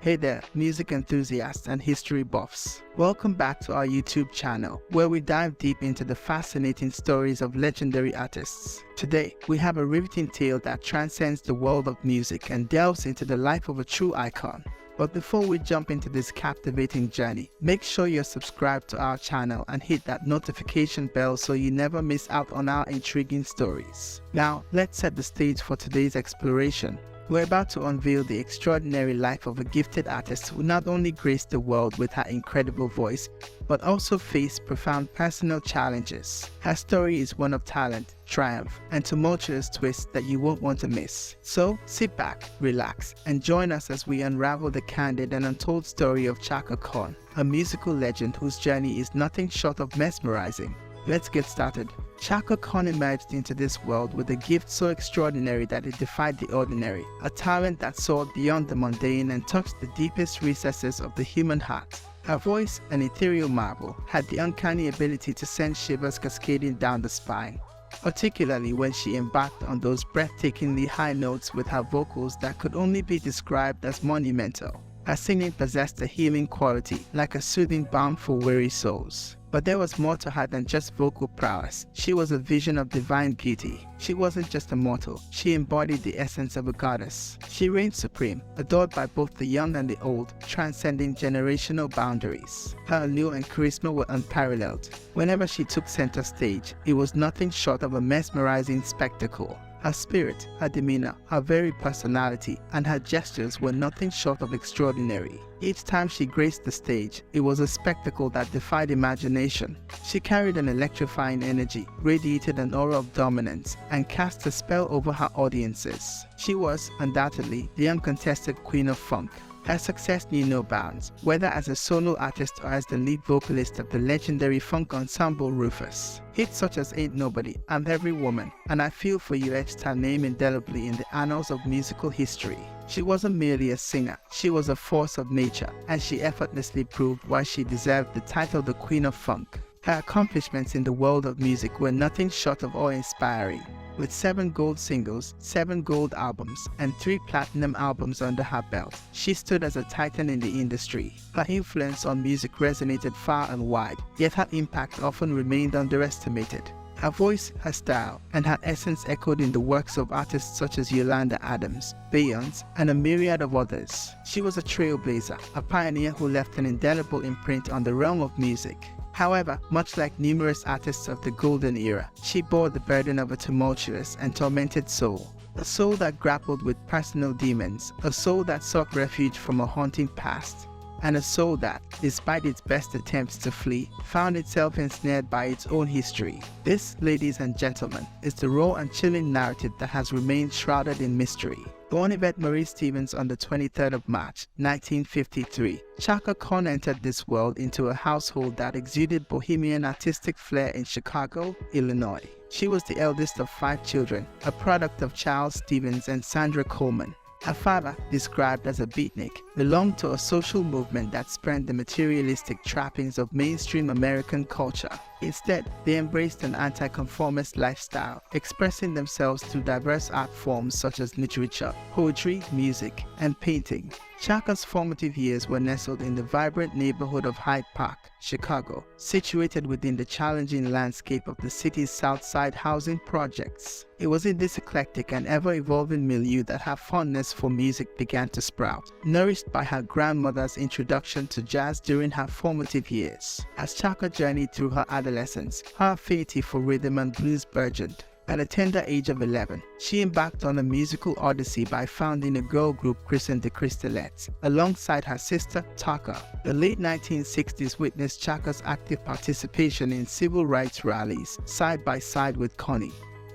Hey there, music enthusiasts and history buffs. Welcome back to our YouTube channel, where we dive deep into the fascinating stories of legendary artists. Today, we have a riveting tale that transcends the world of music and delves into the life of a true icon. But before we jump into this captivating journey, make sure you're subscribed to our channel and hit that notification bell so you never miss out on our intriguing stories. Now, let's set the stage for today's exploration. We're about to unveil the extraordinary life of a gifted artist who not only graced the world with her incredible voice, but also faced profound personal challenges. Her story is one of talent, triumph, and tumultuous twists that you won't want to miss. So sit back, relax, and join us as we unravel the candid and untold story of CHAKA Khan, a musical legend whose journey is nothing short of mesmerizing. Let's get started. CHAKA Khan emerged into this world with a gift so extraordinary that it defied the ordinary, a talent that soared beyond the mundane and touched the deepest recesses of the human heart. Her voice, an ethereal marvel, had the uncanny ability to send shivers cascading down the spine, particularly when she embarked on those breathtakingly high notes with her vocals that could only be described as monumental. Her singing possessed a healing quality, like a soothing balm for weary souls. But there was more to her than just vocal prowess. She was a vision of divine beauty. She wasn't just a mortal, she embodied the essence of a goddess. She reigned supreme, adored by both the young and the old, transcending generational boundaries. Her allure and charisma were unparalleled. Whenever she took center stage, it was nothing short of a mesmerizing spectacle. Her spirit, her demeanor, her very personality, and her gestures were nothing short of extraordinary. Each time she graced the stage, it was a spectacle that defied imagination. She carried an electrifying energy, radiated an aura of dominance, and cast a spell over her audiences. She was, undoubtedly, the uncontested queen of funk. Her success knew no bounds, whether as a solo artist or as the lead vocalist of the legendary funk ensemble Rufus. Hits such as Ain't Nobody, I'm Every Woman, and I Feel For You etched her name indelibly in the annals of musical history. She wasn't merely a singer, she was a force of nature, and she effortlessly proved why she deserved the title the Queen of Funk. Her accomplishments in the world of music were nothing short of awe-inspiring. With 7 gold singles, 7 gold albums, and 3 platinum albums under her belt, she stood as a titan in the industry. Her influence on music resonated far and wide, yet her impact often remained underestimated. Her voice, her style, and her essence echoed in the works of artists such as Yolanda Adams, Beyonce, and a myriad of others. She was a trailblazer, a pioneer who left an indelible imprint on the realm of music. However, much like numerous artists of the golden era, she bore the burden of a tumultuous and tormented soul. A soul that grappled with personal demons, a soul that sought refuge from a haunting past, and a soul that, despite its best attempts to flee, found itself ensnared by its own history. This, ladies and gentlemen, is the raw and chilling narrative that has remained shrouded in mystery. Born Yvette Marie Stevens on the 23rd of March, 1953, CHAKA Khan entered this world into a household that exuded bohemian artistic flair in Chicago, Illinois. She was the eldest of 5 children, a product of Charles Stevens and Sandra Coleman. Her father, described as a beatnik, belonged to a social movement that spurned the materialistic trappings of mainstream American culture. Instead, they embraced an anti-conformist lifestyle, expressing themselves through diverse art forms such as literature, poetry, music, and painting. CHAKA's formative years were nestled in the vibrant neighborhood of Hyde Park, Chicago, situated within the challenging landscape of the city's South Side housing projects. It was in this eclectic and ever-evolving milieu that her fondness for music began to sprout, nourished by her grandmother's introduction to jazz during her formative years. As CHAKA journeyed through her adolescence, her affinity for rhythm and blues burgeoned. At a tender age of 11, she embarked on a musical odyssey by founding a girl group christened the Crystalettes, alongside her sister, Taka. The late 1960s witnessed CHAKA's active participation in civil rights rallies, side by side with Connie,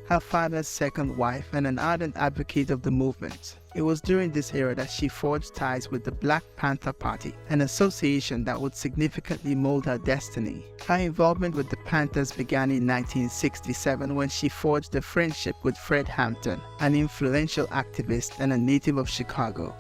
her father's second wife and an ardent advocate of the movement. It was during this era that she forged ties with the Black Panther Party, an association that would significantly mold her destiny. Her involvement with the Panthers began in 1967 when she forged a friendship with Fred Hampton, an influential activist and a native of Chicago,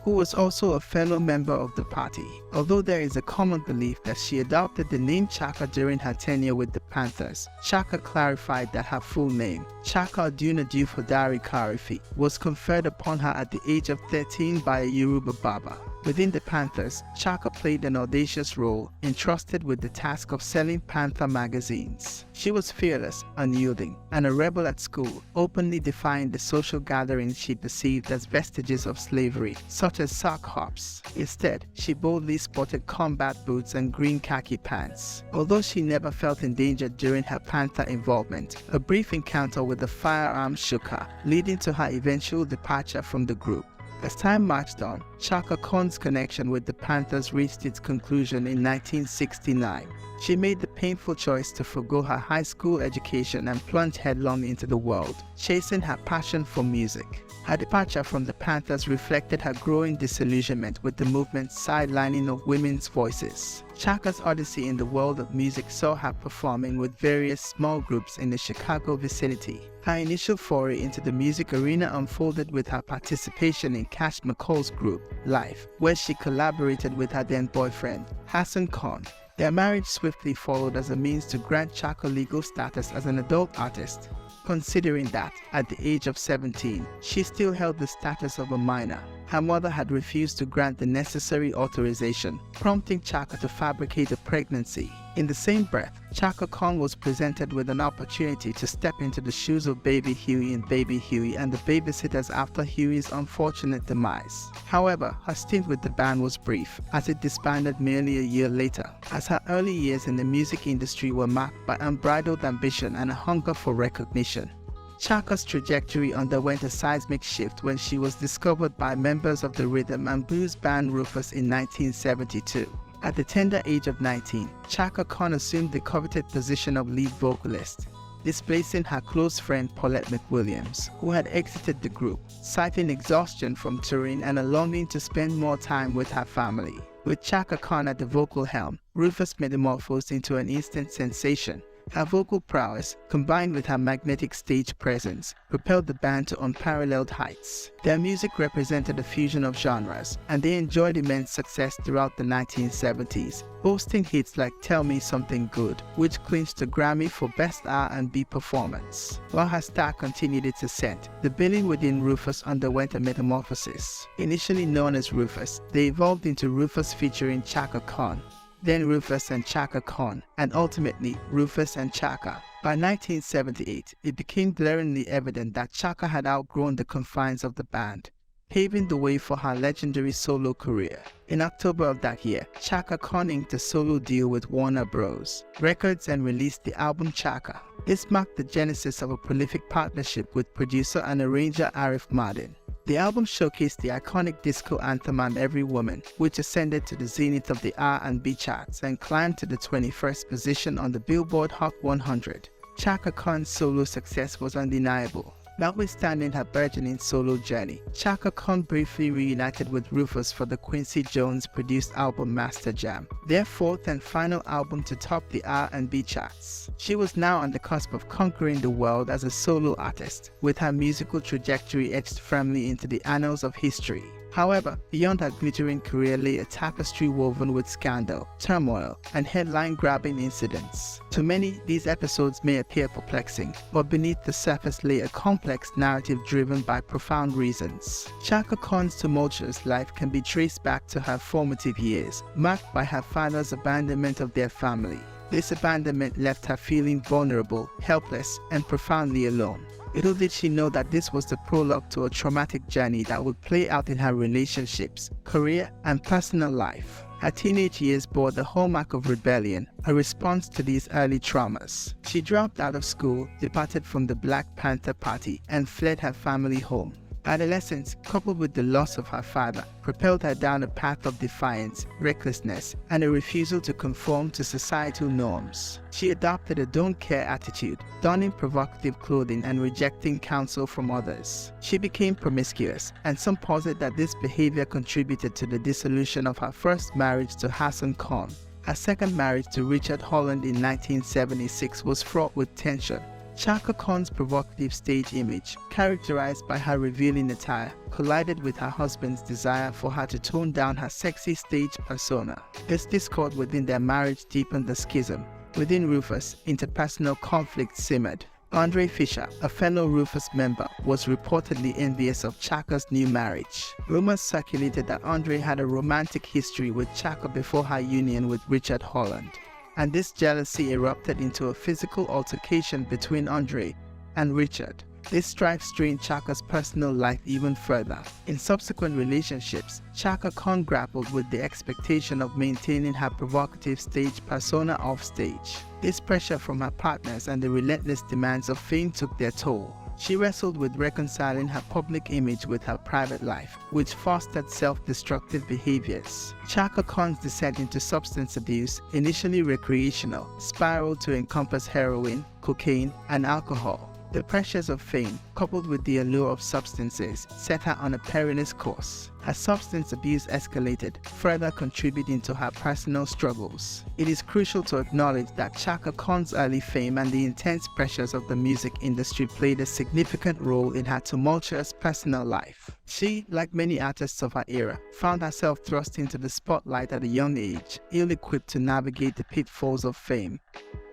who was also a fellow member of the party. Although there is a common belief that she adopted the name CHAKA during her tenure with the Panthers, CHAKA clarified that her full name, CHAKA Dunaju Fodari Karifi, was conferred upon her at the age of 13 by a Yoruba Baba. Within the Panthers, CHAKA played an audacious role, entrusted with the task of selling Panther magazines. She was fearless, unyielding, and a rebel at school, openly defying the social gatherings she perceived as vestiges of slavery, such as sock hops. Instead, she boldly sported combat boots and green khaki pants. Although she never felt endangered during her Panther involvement, a brief encounter with a firearm shook her, leading to her eventual departure from the group. As time marched on, CHAKA Khan's connection with the Panthers reached its conclusion in 1969. She made the painful choice to forgo her high school education and plunge headlong into the world, chasing her passion for music. Her departure from the Panthers reflected her growing disillusionment with the movement's sidelining of women's voices. CHAKA's odyssey in the world of music saw her performing with various small groups in the Chicago vicinity. Her initial foray into the music arena unfolded with her participation in Cash McCall's group, Life, where she collaborated with her then-boyfriend, Hassan Khan. Their marriage swiftly followed as a means to grant CHAKA legal status as an adult artist, considering that, at the age of 17, she still held the status of a minor. Her mother had refused to grant the necessary authorization, prompting CHAKA to fabricate a pregnancy. In the same breath, CHAKA Khan was presented with an opportunity to step into the shoes of Baby Huey and Baby Huey and the babysitters after Huey's unfortunate demise. However, her stint with the band was brief, as it disbanded merely a year later, as her early years in the music industry were marked by unbridled ambition and a hunger for recognition. CHAKA's trajectory underwent a seismic shift when she was discovered by members of the rhythm and blues band Rufus in 1972. At the tender age of 19, CHAKA Khan assumed the coveted position of lead vocalist, displacing her close friend Paulette McWilliams, who had exited the group, citing exhaustion from touring and a longing to spend more time with her family. With CHAKA Khan at the vocal helm, Rufus metamorphosed into an instant sensation. Her vocal prowess, combined with her magnetic stage presence, propelled the band to unparalleled heights. Their music represented a fusion of genres, and they enjoyed immense success throughout the 1970s, boasting hits like Tell Me Something Good, which clinched a Grammy for Best R&B Performance. While her star continued its ascent, the billing within Rufus underwent a metamorphosis. Initially known as Rufus, they evolved into Rufus featuring CHAKA Khan, then Rufus and CHAKA Khan, and ultimately Rufus and CHAKA. By 1978, it became glaringly evident that CHAKA had outgrown the confines of the band, paving the way for her legendary solo career. In October of that year, CHAKA Khan inked a solo deal with Warner Bros. Records and released the album CHAKA. This marked the genesis of a prolific partnership with producer and arranger Arif Mardin. The album showcased the iconic disco anthem I'm Every Woman, which ascended to the zenith of the R&B charts and climbed to the 21st position on the Billboard Hot 100. CHAKA Khan's solo success was undeniable. Notwithstanding her burgeoning solo journey, CHAKA Khan briefly reunited with Rufus for the Quincy Jones-produced album Master Jam, their fourth and final album to top the R&B charts. She was now on the cusp of conquering the world as a solo artist, with her musical trajectory etched firmly into the annals of history. However, beyond her glittering career lay a tapestry woven with scandal, turmoil, and headline-grabbing incidents. To many, these episodes may appear perplexing, but beneath the surface lay a complex narrative driven by profound reasons. CHAKA Khan's tumultuous life can be traced back to her formative years, marked by her father's abandonment of their family. This abandonment left her feeling vulnerable, helpless, and profoundly alone. Little did she know that this was the prologue to a traumatic journey that would play out in her relationships, career, and personal life. Her teenage years bore the hallmark of rebellion, a response to these early traumas. She dropped out of school, departed from the Black Panther Party, and fled her family home. Adolescence, coupled with the loss of her father, propelled her down a path of defiance, recklessness, and a refusal to conform to societal norms. She adopted a don't-care attitude, donning provocative clothing and rejecting counsel from others. She became promiscuous, and some posit that this behavior contributed to the dissolution of her first marriage to Hassan Khan. Her second marriage to Richard Holland in 1976 was fraught with tension. CHAKA Khan's provocative stage image, characterized by her revealing attire, collided with her husband's desire for her to tone down her sexy stage persona. This discord within their marriage deepened the schism. Within Rufus, interpersonal conflict simmered. Andre Fisher, a fellow Rufus member, was reportedly envious of CHAKA's new marriage. Rumors circulated that Andre had a romantic history with CHAKA before her union with Richard Holland, and this jealousy erupted into a physical altercation between Andre and Richard. This strife strained CHAKA's personal life even further. In subsequent relationships, CHAKA Khan grappled with the expectation of maintaining her provocative stage persona offstage. This pressure from her partners and the relentless demands of fame took their toll. She wrestled with reconciling her public image with her private life, which fostered self-destructive behaviors. CHAKA Khan's descent into substance abuse, initially recreational, spiraled to encompass heroin, cocaine, and alcohol. The pressures of fame, coupled with the allure of substances, set her on a perilous course. Her substance abuse escalated, further contributing to her personal struggles. It is crucial to acknowledge that CHAKA Khan's early fame and the intense pressures of the music industry played a significant role in her tumultuous personal life. She, like many artists of her era, found herself thrust into the spotlight at a young age, ill-equipped to navigate the pitfalls of fame,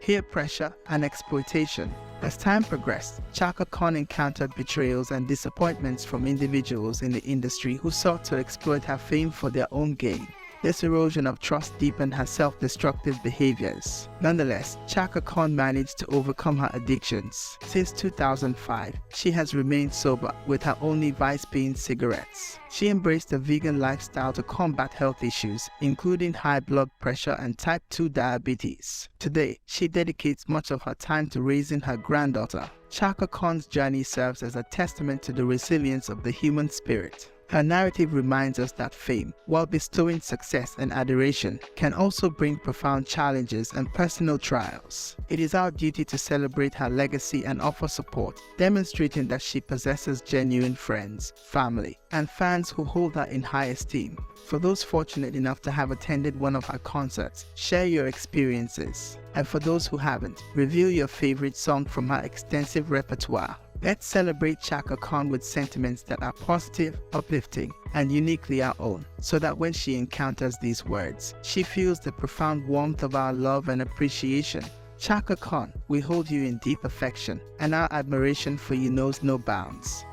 peer pressure, and exploitation. As time progressed, CHAKA Khan encountered betrayals and disappointments from individuals in the industry who sought to exploit her fame for their own gain. This erosion of trust deepened her self-destructive behaviors. Nonetheless, CHAKA Khan managed to overcome her addictions. Since 2005, she has remained sober, with her only vice being cigarettes. She embraced a vegan lifestyle to combat health issues, including high blood pressure and type 2 diabetes. Today, she dedicates much of her time to raising her granddaughter. CHAKA Khan's journey serves as a testament to the resilience of the human spirit. Her narrative reminds us that fame, while bestowing success and adoration, can also bring profound challenges and personal trials. It is our duty to celebrate her legacy and offer support, demonstrating that she possesses genuine friends, family, and fans who hold her in high esteem. For those fortunate enough to have attended one of her concerts, share your experiences. And for those who haven't, reveal your favorite song from her extensive repertoire. Let's celebrate CHAKA Khan with sentiments that are positive, uplifting, and uniquely our own, so that when she encounters these words, she feels the profound warmth of our love and appreciation. CHAKA Khan, we hold you in deep affection, and our admiration for you knows no bounds.